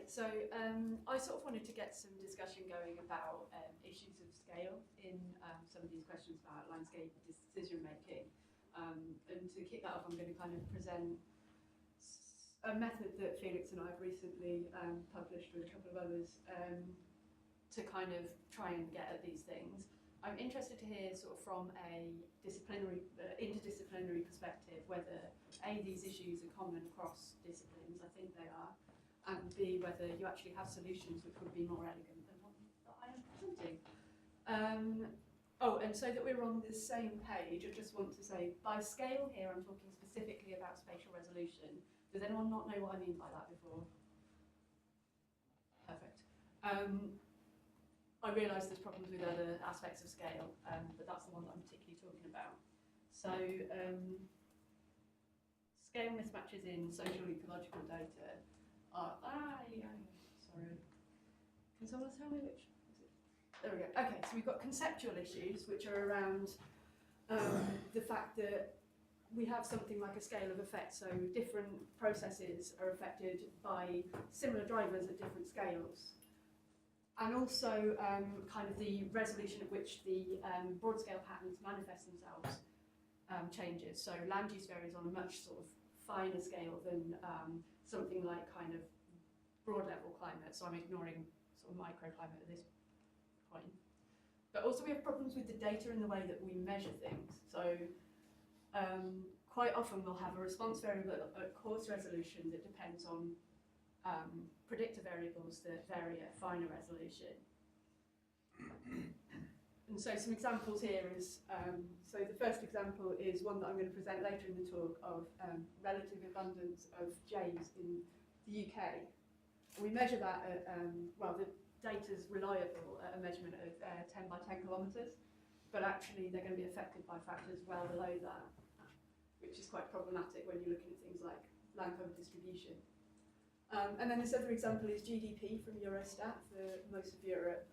so I sort of wanted to get some discussion going about issues of scale in some of these questions about landscape decision making. And to kick that off, I'm going to kind of present a method that Felix and I have recently published with a couple of others to kind of try and get at these things. I'm interested to hear sort of from a disciplinary, interdisciplinary perspective whether A, these issues are common across disciplines, I think they are, and B, whether you actually have solutions which would be more elegant than what I am presenting. Oh, and so that we're on the same page, I just want to say, by scale here I'm talking specifically about spatial resolution. Does anyone not know what I mean by that before? Perfect. I realise there's problems with other aspects of scale, but that's the one that I'm particularly talking about. So, scale mismatches in social ecological data are... sorry. Can someone tell me which? There we go. Okay, so we've got conceptual issues, which are around the fact that we have something like a scale of effect, so different processes are affected by similar drivers at different scales. And also kind of the resolution at which the broad scale patterns manifest themselves changes. So land use varies on a much sort of finer scale than something like kind of broad level climate. So I'm ignoring sort of microclimate at this point. But also we have problems with the data and the way that we measure things. So quite often we'll have a response variable at coarse resolution that depends on predictor variables that vary at finer resolution. And so some examples here is, so the first example is one that I'm going to present later in the talk of relative abundance of jays in the UK. And we measure that at, well, the data's reliable at a measurement of 10 by 10 kilometres, but actually they're going to be affected by factors well below that, which is quite problematic when you're looking at things like land cover distribution. And then this other example is GDP from Eurostat for most of Europe.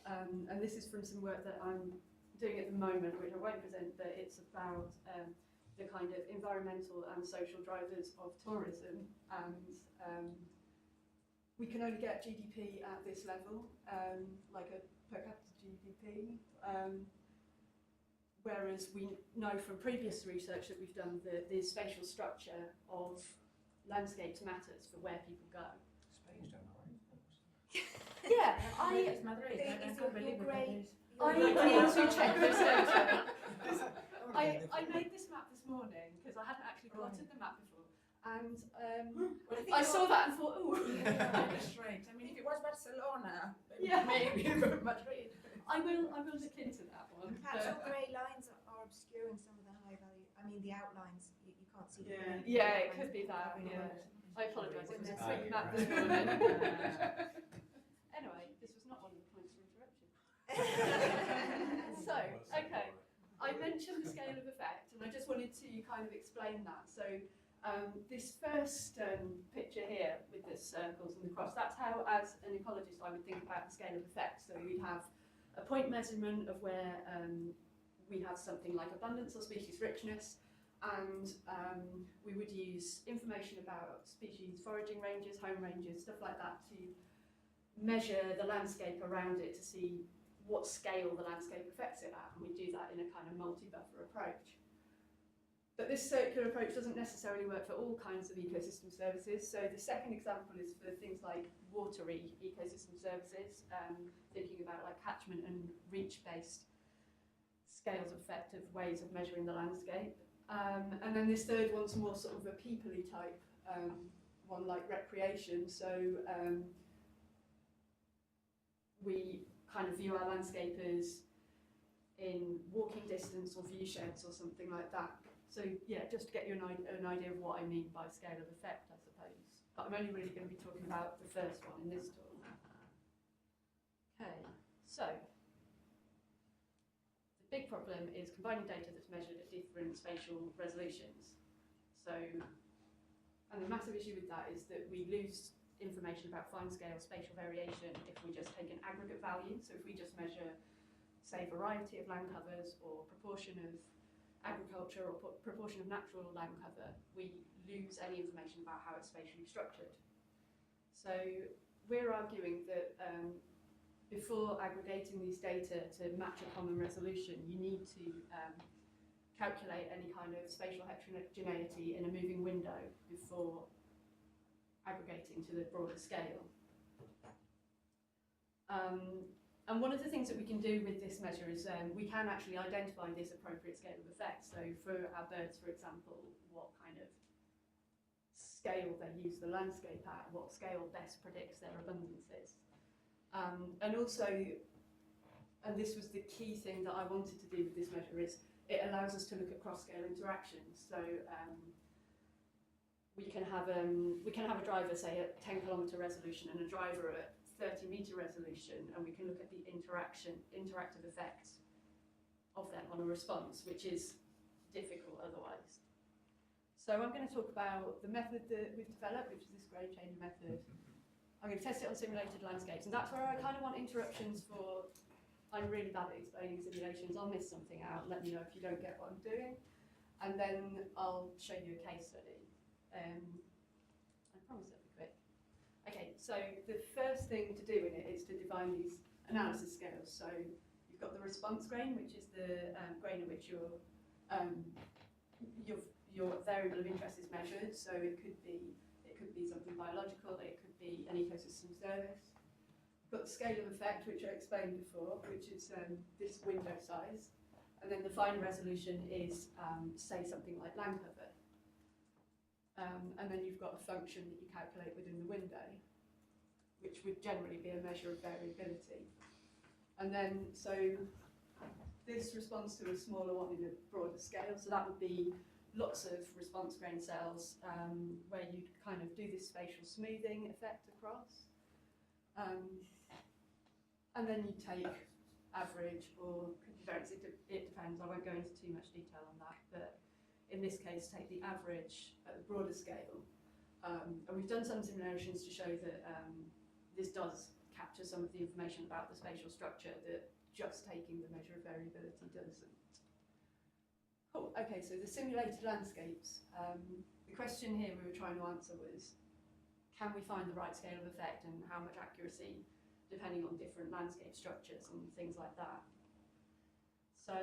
And this is from some work that I'm doing at the moment, which I won't present, but it's about the kind of environmental and social drivers of tourism. And we can only get GDP at this level, like a per capita GDP. Whereas we know from previous research that we've done that the spatial structure of landscapes matters for where people go. Spain's done all right. Yeah, I need to check this out. I made this map this morning because I hadn't actually plotted the map before, and I saw that and thought, oh, straight. I mean, if it was Barcelona, yeah, maybe Madrid. I will look into that one. Perhaps all grey lines are obscuring some of the high value. I mean, the outlines you can't see. Yeah. Yeah, it could be that. Yeah. I apologise, it was a quick map this morning. Anyway, this was not one of the points of interruption. So, okay, I mentioned the scale of effect, and I just wanted to kind of explain that. So, this first picture here with the circles and the cross, that's how, as an ecologist, I would think about the scale of effect. So we'd have a point measurement of where we have something like abundance or species richness, and we would use information about species foraging ranges, home ranges, stuff like that to measure the landscape around it to see what scale the landscape affects it at, and we do that in a kind of multi-buffer approach. But this circular approach doesn't necessarily work for all kinds of ecosystem services. So the second example is for things like watery ecosystem services, thinking about like catchment and reach-based scales of effective ways of measuring the landscape. And then this third one's more sort of a people-y type one, like recreation. So we kind of view our landscape as in walking distance or view sheds or something like that. So yeah, just to get you an idea of what I mean by scale of effect, I suppose. But I'm only really going to be talking about the first one in this talk. Okay, so the big problem is combining data that's measured at different spatial resolutions. So, and the massive issue with that is that we lose information about fine-scale spatial variation if we just take an aggregate value. So if we just measure, say, variety of land covers or proportion of agriculture or proportion of natural land cover, we lose any information about how it's spatially structured. So we're arguing that before aggregating these data to match a common resolution, you need to calculate any kind of spatial heterogeneity in a moving window before aggregating to the broader scale. And one of the things that we can do with this measure is we can actually identify this appropriate scale of effect. So for our birds, for example, what kind of scale they use the landscape at, what scale best predicts their abundances. And also, and this was the key thing that I wanted to do with this measure, is it allows us to look at cross-scale interactions. So we can have a driver, say, at 10-kilometre resolution and a driver at 30-metre resolution, and we can look at the interactive effects of them on a response, which is difficult otherwise. So I'm going to talk about the method that we've developed, which is this grade changer method. I'm going to test it on simulated landscapes, and that's where I kind of want interruptions for. I'm really bad at explaining simulations. I'll miss something out. Let me know if you don't get what I'm doing, and then I'll show you a case study. I promise it'll be quick. Okay, so the first thing to do in it is to define these analysis scales. So you've got the response grain, which is the grain at which your variable of interest is measured. So it could be something biological, it could be an ecosystem service. You've got the scale of effect, which I explained before, which is this window size. And then the final resolution is, say, something like land cover. And then you've got a function that you calculate within the window, which would generally be a measure of variability. And then, so this responds to a smaller one in a broader scale. So that would be lots of response grain cells where you'd kind of do this spatial smoothing effect across. And then you take average or variance, it depends, I won't go into too much detail on that, but in this case take the average at the broader scale. And we've done some simulations to show that this does capture some of the information about the spatial structure that just taking the measure of variability doesn't. Cool, okay, so the simulated landscapes. The question here we were trying to answer was, can we find the right scale of effect and how much accuracy depending on different landscape structures and things like that. So,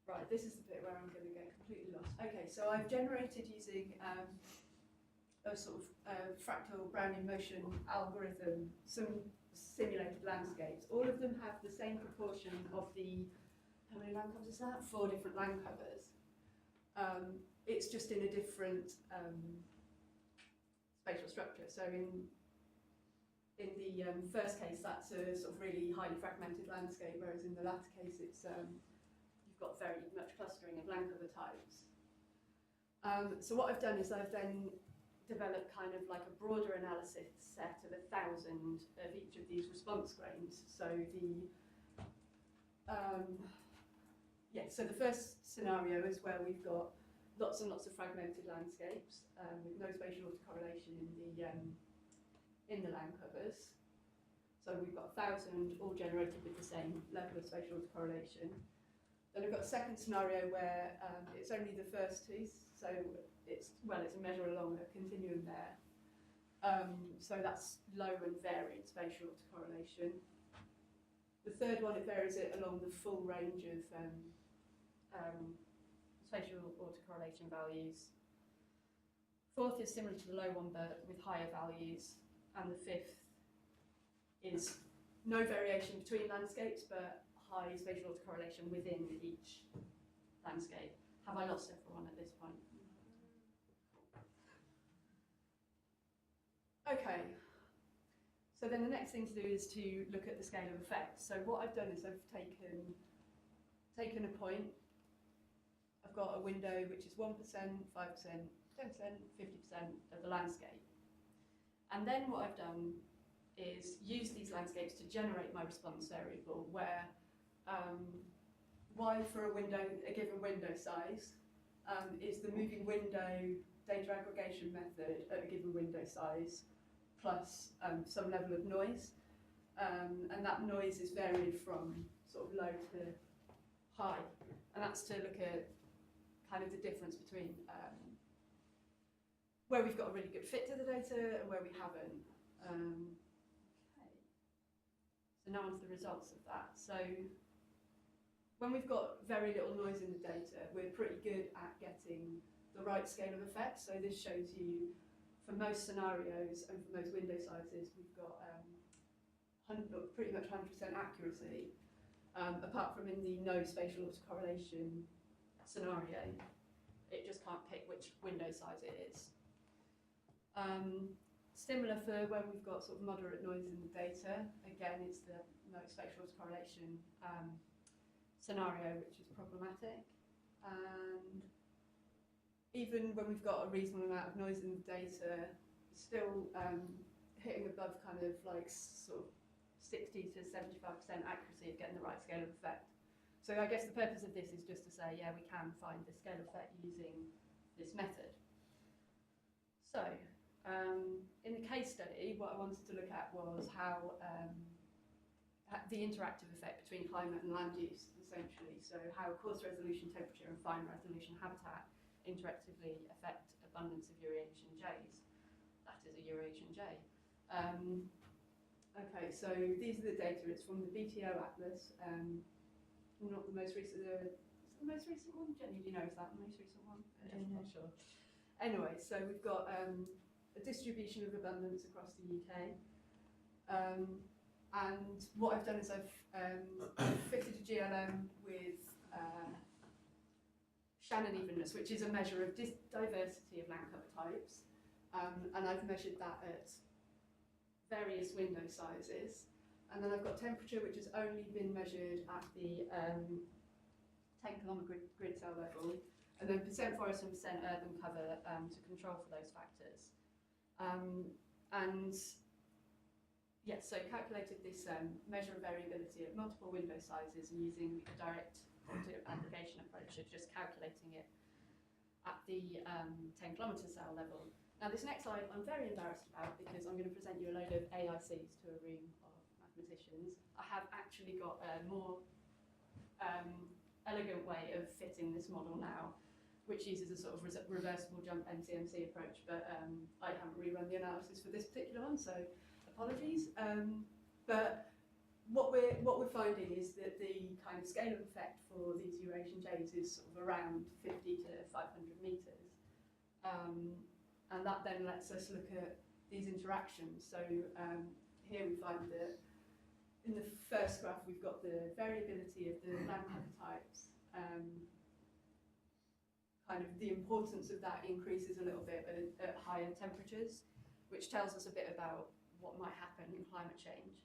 right, this is the bit where I'm going to get completely lost. Okay, so I've generated using a sort of fractal Brownian motion algorithm some simulated landscapes. All of them have the same proportion of the, how many land covers is that? 4 different land covers. It's just in a different spatial structure. So in the first case, that's a sort of really highly fragmented landscape, whereas in the latter case, it's you've got very much clustering of land cover types. So what I've done is I've then developed kind of like a broader analysis set of 1,000 of each of these response grains. So so the first scenario is where we've got lots and lots of fragmented landscapes with no spatial autocorrelation in the land covers. So we've got 1,000 all generated with the same level of spatial autocorrelation. Then we've got a second scenario where it's only the first 2, so it's a measure along a continuum there. So that's low and varied spatial autocorrelation. The third one, it varies it along the full range of spatial autocorrelation values. Fourth is similar to the low one but with higher values. And the fifth is no variation between landscapes but high spatial autocorrelation within each landscape. Have I lost everyone at this point? Okay. So then the next thing to do is to look at the scale of effect. So what I've done is I've taken a point. I've got a window which is 1%, 5%, 10%, 50% of the landscape. And then what I've done is use these landscapes to generate my response variable where y for a given window size is the moving window data aggregation method at a given window size plus some level of noise. And that noise is varied from sort of low to high. And that's to look at kind of the difference between where we've got a really good fit to the data and where we haven't. Okay. So now on to the results of that. So when we've got very little noise in the data, we're pretty good at getting the right scale of effect. So this shows you, for most scenarios and for most window sizes, we've got pretty much 100% accuracy, apart from in the no spatial autocorrelation scenario. It just can't pick which window size it is. Similar for when we've got sort of moderate noise in the data. Again, it's the no spatial autocorrelation scenario which is problematic. And even when we've got a reasonable amount of noise in the data, still hitting above kind of like sort of 60 to 75% accuracy of getting the right scale of effect. So I guess the purpose of this is just to say, yeah, we can find the scale of effect using this method. So in the case study, what I wanted to look at was how the interactive effect between climate and land use, essentially. So how coarse resolution temperature and fine resolution habitat interactively affect abundance of Eurasian jays. That is a Eurasian jay. Okay, so these are the data. It's from the BTO Atlas. Not the most recent. Is the most recent one? Jenny, do you know, is that the most recent one? I'm not sure. Anyway, so we've got a distribution of abundance across the UK. And what I've done is I've fitted a GLM with Shannon evenness, which is a measure of diversity of land cover types. And I've measured that at various window sizes. And then I've got temperature, which has only been measured at the 10-kilometre grid cell level, and then percent forest and percent urban cover to control for those factors. And yes, so calculated this measure of variability at multiple window sizes and using a direct application approach of just calculating it at the 10-kilometre cell level. Now this next slide I'm very embarrassed about because I'm going to present you a load of AICs to a room of mathematicians. I have actually got a more elegant way of fitting this model now, which uses a sort of reversible jump MCMC approach, but I haven't rerun the analysis for this particular one, so apologies. But what we're finding is that the kind of scale of effect for these Eurasian jays is sort of around 50 to 500 metres. And that then lets us look at these interactions. So here we find that in the first graph we've got the variability of the land cover types. Kind of the importance of that increases a little bit at higher temperatures, which tells us a bit about what might happen in climate change.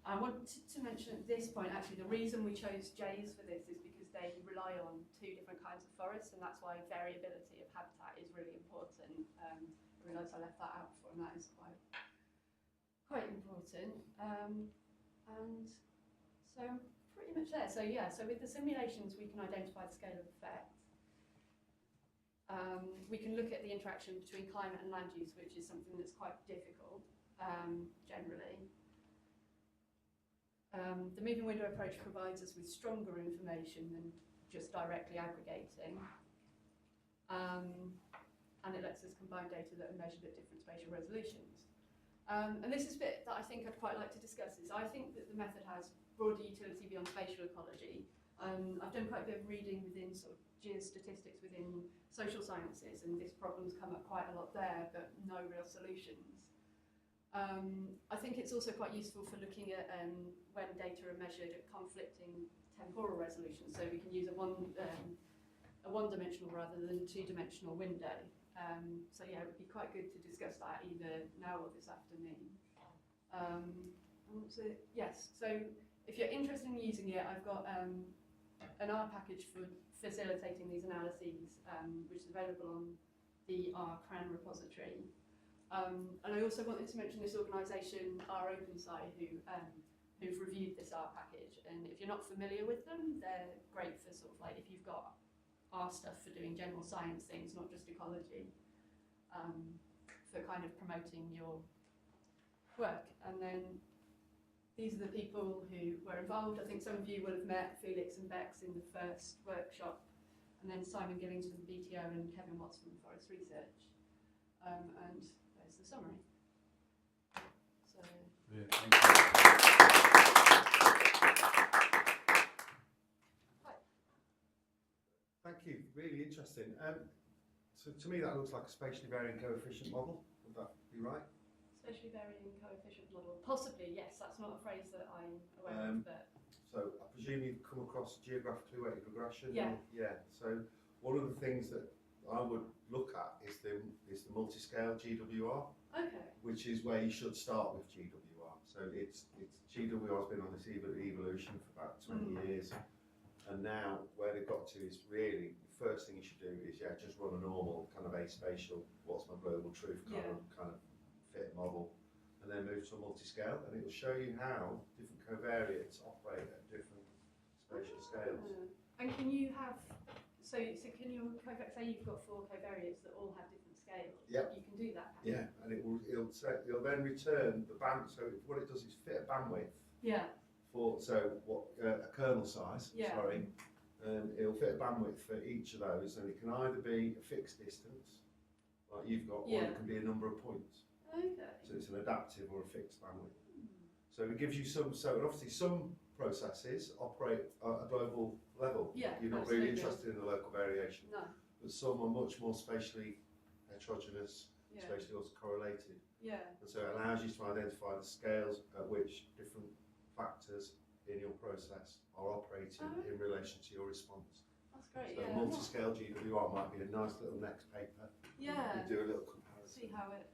I want to mention at this point, actually, the reason we chose jays for this is because they rely on two different kinds of forests, and that's why variability of habitat is really important. I realise I left that out before, and that is quite important. And so pretty much there. So yeah, so with the simulations we can identify the scale of effect. We can look at the interaction between climate and land use, which is something that's quite difficult generally. The moving window approach provides us with stronger information than just directly aggregating. And it lets us combine data that are measured at different spatial resolutions. And this is a bit that I think I'd quite like to discuss. Is I think that the method has broader utility beyond spatial ecology. I've done quite a bit of reading within sort of geostatistics within social sciences, and this problem's come up quite a lot there, but no real solutions. I think it's also quite useful for looking at when data are measured at conflicting temporal resolutions, so we can use a one-dimensional rather than two-dimensional window. So yeah, it would be quite good to discuss that either now or this afternoon. Yes, so if you're interested in using it, I've got an R package for facilitating these analyses, which is available on the R CRAN repository. And I also wanted to mention this organisation, R OpenSci, who've reviewed this R package. And if you're not familiar with them, they're great for sort of like if you've got R stuff for doing general science things, not just ecology, for kind of promoting your work. And then these are the people who were involved. I think some of you will have met Felix and Bex in the first workshop and then Simon Gillings from BTO and Kevin Watts from Forest Research. And there's the summary. So. Yeah, thank you. Thank you, really interesting. So to me that looks like a spatially varying coefficient model, would that be right? Spatially varying coefficient model, possibly, yes, that's not a phrase that I'm aware of, but... So I presume you've come across geographically weighted regression? Yeah. Yeah, so one of the things that I would look at is the multi-scale GWR, Okay. which is where you should start with GWR. So it's GWR has been on this evolution for about 20 years. And now where they've got to is really, the first thing you should do is just run a normal kind of aspatial, what's my global truth kind of fit model, and then move to a multi-scale, and it will show you how different covariates operate at different spatial scales. And can you have, so can you, say you've got 4 covariates that all have different scales? Yeah. You can do that? Yeah, and it'll then return the band, so what it does is fit a bandwidth. Yeah. For a kernel size, Yeah. sorry, it'll fit a bandwidth for each of those, and it can either be a fixed distance, like you've got, or it can be a number of points. Okay. So it's an adaptive or a fixed bandwidth. So it gives you and obviously some processes operate at a global level. Yeah, You're not really interested in the local variation. No. But some are much more spatially heterogeneous, Yeah. spatially also correlated. Yeah. And so it allows you to identify the scales at which different factors in your process are operating in relation to your response. That's great. So Yeah. multi-scale GWR might be a nice little next paper. Yeah. You do a little comparison. See how it.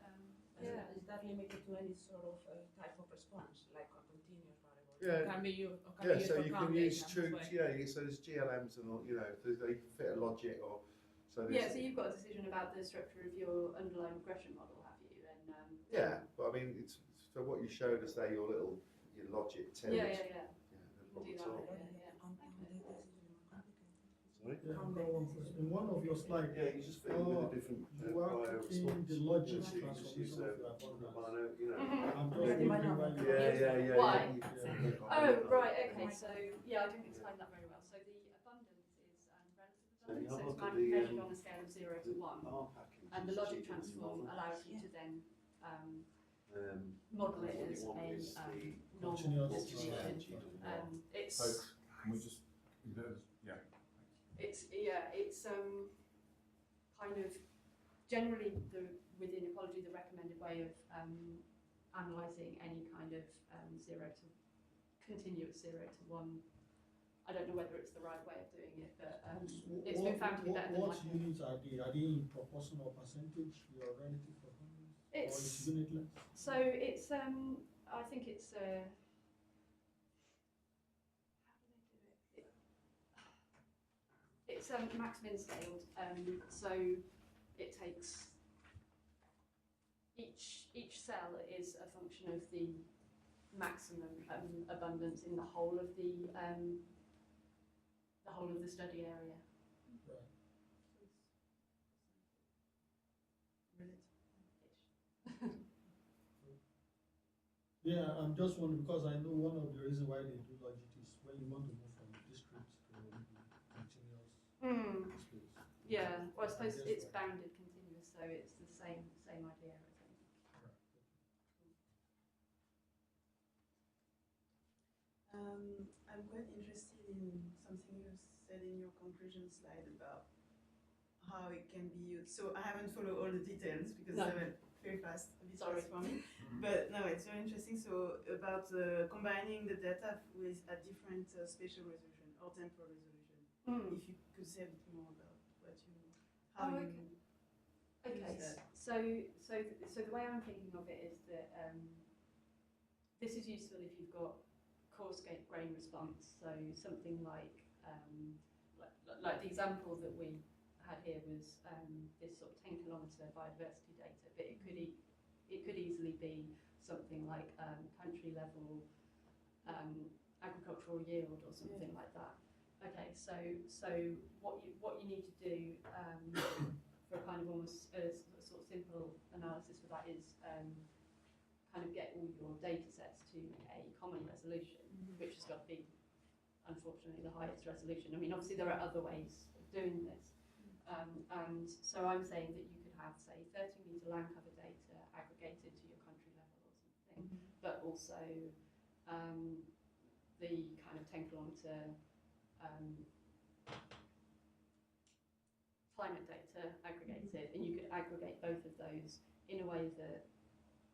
Yeah. Is that limited to any sort of type of response, like a continuous variable? Yeah. Can be used. Yeah, so you can use true. truth. Yeah, so there's GLMs and all. You know, they can fit a logic or. So Yeah. So you've got a decision about the structure of your underlying regression model, have you? And yeah, but I mean, it's so what you showed us there, your logic terms. Yeah. No You can problem do at that. all. Okay. Sorry? In one of your slides, Yeah, you just fit with a different you are taking the logic transformation of the abundance. You know. I'm just Yeah, wondering why you yeah. Why? Yeah. Oh, right, okay, so, yeah, I didn't explain that very well. So the abundance is relative abundance, so it's measured on a scale of 0 to 1. And the logic transform allows you to then model it as a normal Continuous distribution. It's, Folks, can we just, it's kind of generally within ecology the recommended way of analysing any kind of continuous 0 to 1. I don't know whether it's the right way of doing it, but it's been found to be better than What like units are they? Are they in proportional percentage, your relative performance? Or it's it's unitless? so it's I think it's how do they do it? It's max-min scaled, so it takes each cell is a function of the maximum abundance in the whole of the study area. Right. Yeah, I'm just wondering because I know one of the reasons why they do logic is when you want to move from discrete to continuous discrete. Yeah, well, I suppose guess it's so. bounded continuous, so it's the same idea, I think. I'm quite interested in something you said in your conclusion slide about how it can be used. So I haven't followed all the details because No. I went very fast, a bit Sorry. fast for me. But no, it's very interesting. So about combining the data with a different spatial resolution or temporal resolution. If you could say a bit more about how Oh, you Okay, use that. so the way I'm thinking of it is that this is useful if you've got coarse grain response. So something like the example that we had here was this sort of 10 kilometre biodiversity data, but it could easily be something like country level agricultural yield or something like that. Okay, so what you need to do for a kind of almost sort of simple analysis for that is kind of get all your data sets to a common resolution, which has got to be, unfortunately, the highest resolution. I mean, obviously there are other ways of doing this. And so I'm saying that you could have, say, 30-metre land cover data aggregated to your country level or something, but also the kind of 10-kilometre climate data aggregated, and you could aggregate both of those in a way that,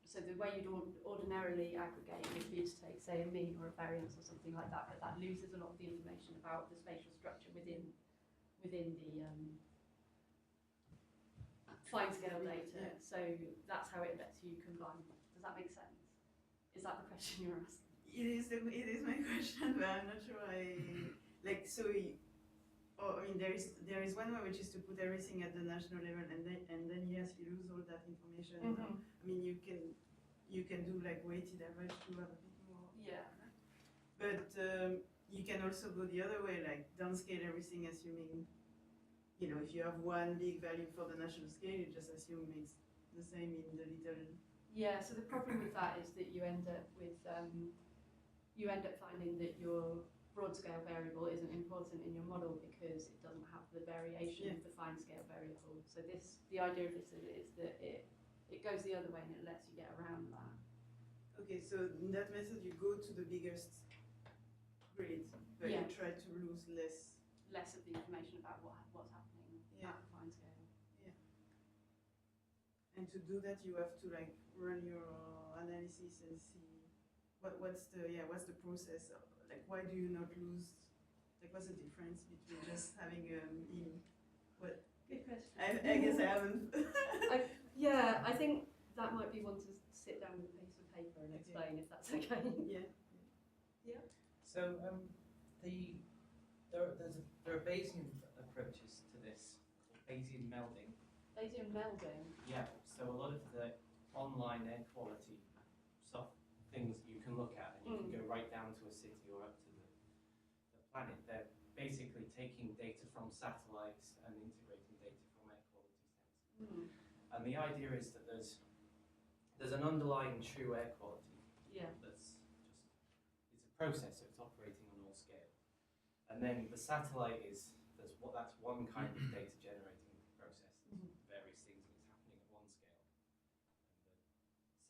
so the way you'd ordinarily aggregate would be to take, say, a mean or a variance or something like that, but that loses a lot of the information about the spatial structure within the fine scale data. So that's how it lets you combine. Does that make sense? Is that the question you're asking? It is my question, but I'm not sure like, so I mean, there is one way, which is to put everything at the national level, and then yes, you lose all that information. I mean, you can do like weighted average to have a bit more. Yeah. But you can also go the other way, like downscale everything, assuming, you know, if you have one big value for the national scale, you just assume it's the same in the little. Yeah. So the problem with that is that you end up with finding that your broad scale variable isn't important in your model because it doesn't have the variation of the fine scale variable. So the idea of this is that it goes the other way and it lets you get around that. Okay, so in that method you go to the biggest grid, but you try to lose less of the information about what's happening at the fine scale. Yeah. And to do that, you have to like run your analysis and see what's the process. Like, why do you not lose? Like, what's the difference between just having what? Good question. I guess I haven't. I think that might be one to sit down with a piece of paper and explain, if that's okay. Yeah. Yeah. So there are Bayesian approaches to this, called Bayesian melding. Bayesian melding. Yeah. So a lot of the online air quality things you can look at, and you can go right down to a city or up to the planet. They're basically taking data from satellites and integrating data from air quality sensors. And the idea is that there's an underlying true air quality. Yeah. It's a process, so it's operating on all scales. And then the satellite that's one kind of data generating process. Various things that's happening at one scale.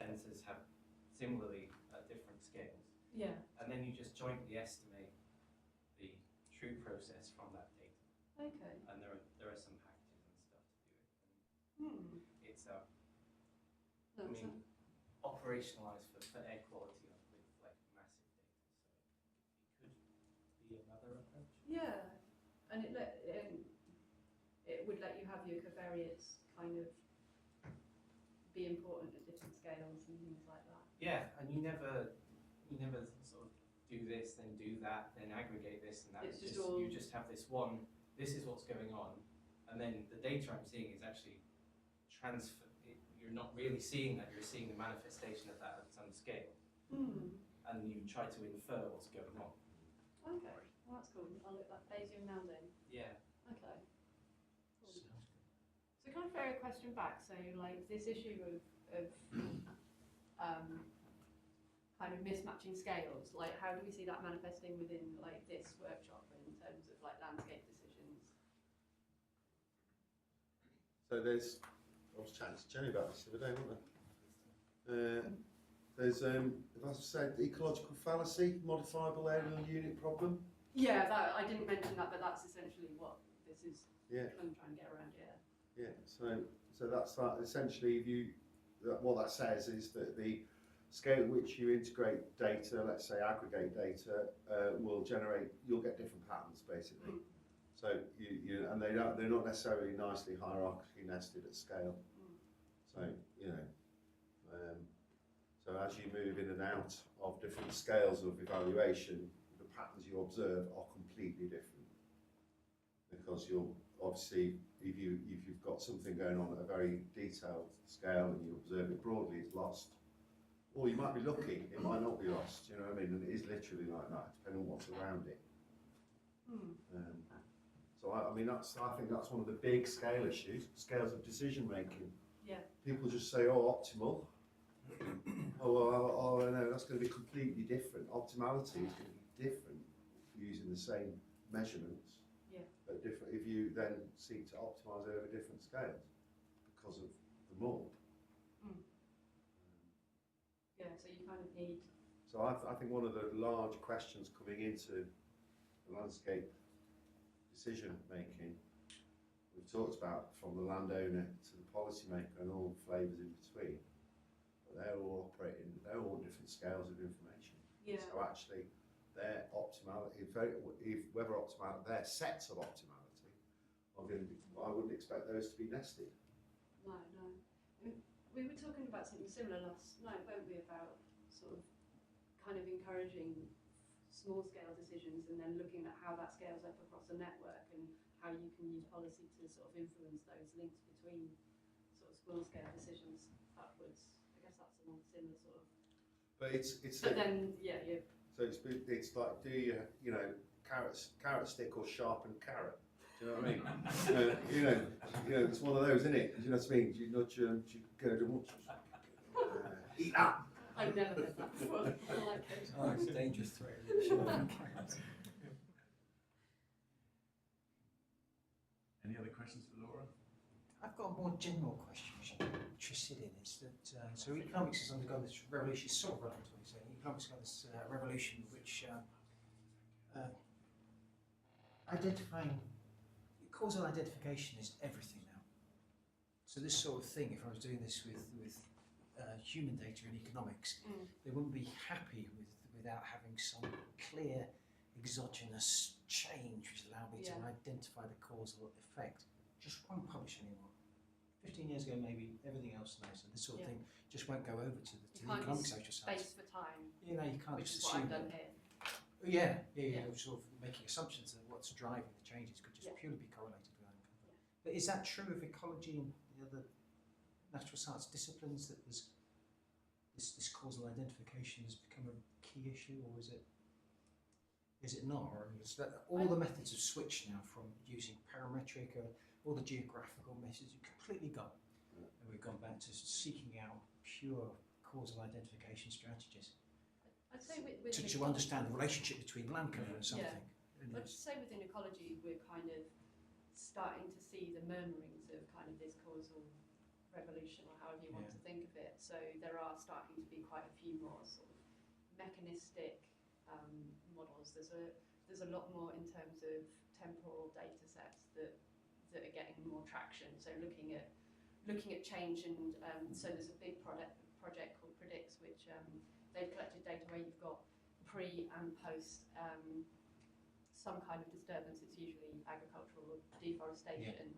And the sensors have similarly at different scales. Yeah. And then you just jointly estimate the true process from that data. Okay. And there are some packages and stuff to do it. And it's operationalized for air quality with like massive data. So it could be another approach. Yeah. And it would let you have your covariates kind of be important at different scales and things like that. Yeah, and you never sort of do this, then do that, then aggregate this and that. It's just all... You just have this one. This is what's going on, and then the data I'm seeing is actually transfer. You're not really seeing that. You're seeing the manifestation of that at some scale, and you try to infer what's going on. Okay, well, that's cool. I'll look at Bayesian melding. Yeah. Okay. Cool. So can I throw a question back? So like this issue of kind of mismatching scales, like how do we see that manifesting within like this workshop in terms of like landscape decisions? So I was chatting to Jenny about this the other day, wasn't there? There's, if I said ecological fallacy, modifiable aerial unit problem. Yeah, I didn't mention that, but that's essentially what this is. Yeah. I'm trying to get around. Yeah. So that's that. Essentially, what that says is that the scale at which you integrate data, let's say aggregate data, you'll get different patterns basically. So and they're not necessarily nicely hierarchically nested at scale. So so as you move in and out of different scales of evaluation, the patterns you observe are completely different. Because you'll obviously, if you've got something going on at a very detailed scale and you observe it broadly, it's lost. Or you might be lucky, it might not be lost, you know what I mean? And it is literally like that, depending on what's around it. So I think that's one of the big scale issues, scales of decision making. Yeah. People just say, oh, optimal. Oh, no, that's going to be completely different. Optimality is going to be different using the same measurements. Yeah. at different, if you then seek to optimise over different scales because of the mould. Yeah, so you kind of need. So I think one of the large questions coming into the landscape decision making, we've talked about from the landowner to the policymaker and all flavours in between, but they're all operating, they're all different scales of information. Yeah. So actually, their optimality, whether optimal, their sets of optimality, I wouldn't expect those to be nested. No. We were talking about something similar last night, weren't we, about sort of kind of encouraging small scale decisions and then looking at how that scales up across a network and how you can use policy to sort of influence those links between sort of small scale decisions upwards. I guess that's a more similar sort of. But But then, yeah. So it's like, do you know, carrot stick or sharpened carrot? Do you know what I mean? you know, it's one of those, isn't it? Do you know what I mean? Do you nudge do you go to much? Eat that. I've never heard that before. I like it. Oh, it's dangerous threat. Any other questions for Laura? I've got a more general question which I'm interested in. Is that so economics has undergone this revolution, it's sort of relevant to what you're saying. Economics has got this revolution which identifying, causal identification is everything now. So this sort of thing, if I was doing this with human data in economics, they wouldn't be happy without having some clear exogenous change which allowed me to identify the causal effect. Just won't publish anymore. 15 years ago maybe everything else now, so this sort of thing just won't go over to the economic social science. Space for time. You know, you can't Which just is what assume I've done that. here. Yeah. Sort of making assumptions that what's driving the changes could just purely be correlated with that. But is that true of ecology and the other natural science disciplines, that there's this causal identification has become a key issue, or is it not? Or is that all the methods have switched now from using parametric or all the geographical methods have completely gone, and we've gone back to seeking out pure causal identification strategies I'd say to understand the relationship between land cover and something. I'd say within ecology we're kind of starting to see the murmurings of kind of this causal revolution, or however you want to think of it. So there are starting to be quite a few more sort of mechanistic models. There's a lot more in terms of temporal data sets that are getting more traction. So looking at change, and so there's a big project called Predicts, which they've collected data where you've got pre and post some kind of disturbance. It's usually agricultural or deforestation,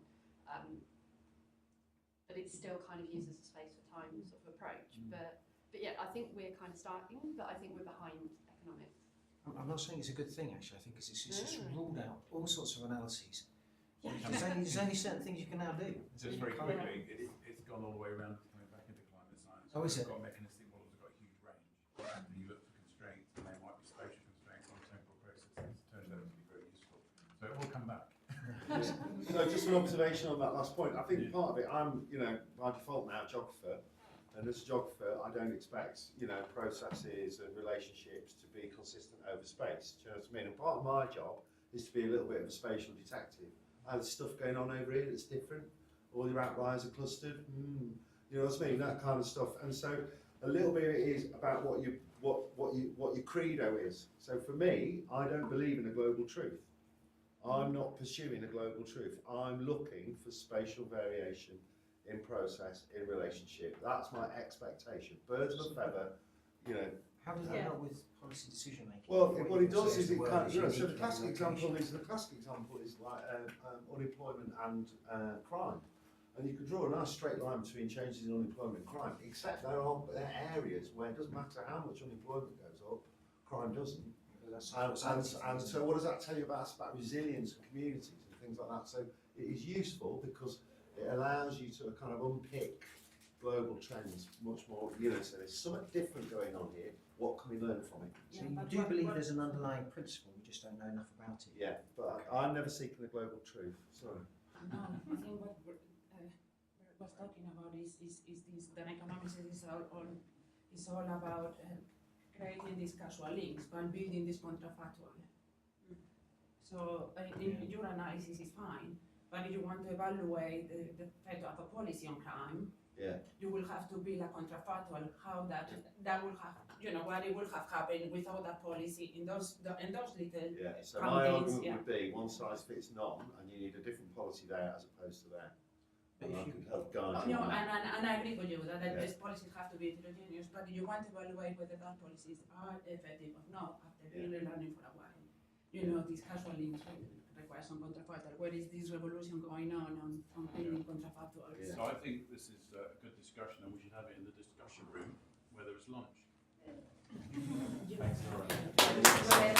but it still kind of uses a space for time sort of approach. But yeah, I think we're kind of starting, but I think we're behind economics. I'm not saying it's a good thing, actually. I think it's just ruled out all sorts of analyses. Yeah. There's only certain things you can now do. Just very quickly, it's gone all the way around to coming back into climate science. Oh, is it? We've got mechanistic models, have got a huge range. And you look for constraints, and they might be spatial constraints on temporal processes. It turns out to be very useful. So it will come back. So just an observation on that last point. I think part of it, I'm, by default now, a geographer. And as a geographer, I don't expect, processes and relationships to be consistent over space. Do you know what I mean? And part of my job is to be a little bit of a spatial detective. There's stuff going on over here that's different. All your outliers are clustered. You know what I mean? That kind of stuff. And so a little bit of it is about what your credo is. So for me, I don't believe in a global truth. I'm not pursuing a global truth. I'm looking for spatial variation in process, in relationship. That's my expectation. Birds of a feather, How does that help with policy decision making? Well, what it does is it kind of, so the classic example is like unemployment and crime. And you could draw a nice straight line between changes in unemployment and crime, except there are areas where it doesn't matter how much unemployment goes up, crime doesn't. And so what does that tell you about resilience of communities and things like that? So it is useful because it allows you to kind of unpick global trends much more, so there's something different going on here. What can we learn from it? So you do believe there's an underlying principle, we just don't know enough about it. Yeah, but I'm never seeking the global truth. Sorry. No, I think what Bert was talking about is this, that economics is all about creating these causal links, but building this counterfactual. So your analysis is fine, but if you want to evaluate the effect of a policy on crime, you will have to build a contrafactual how that will have, what it will have happened without that policy in those little. So my argument yeah. would be one size fits none, and you need a different policy there as opposed to there. But And I if you- could help guide you No, on that. and I agree with you that Yeah. these policies have to be heterogeneous, but you want to evaluate whether that policies are effective or not after really learning for a while. These casual links require some contrafactual. Where is this revolution going on building contrafactuals? Yeah. So I think this is a good discussion, and we should have it in the discussion room where there is lunch. You- Thanks, Laura.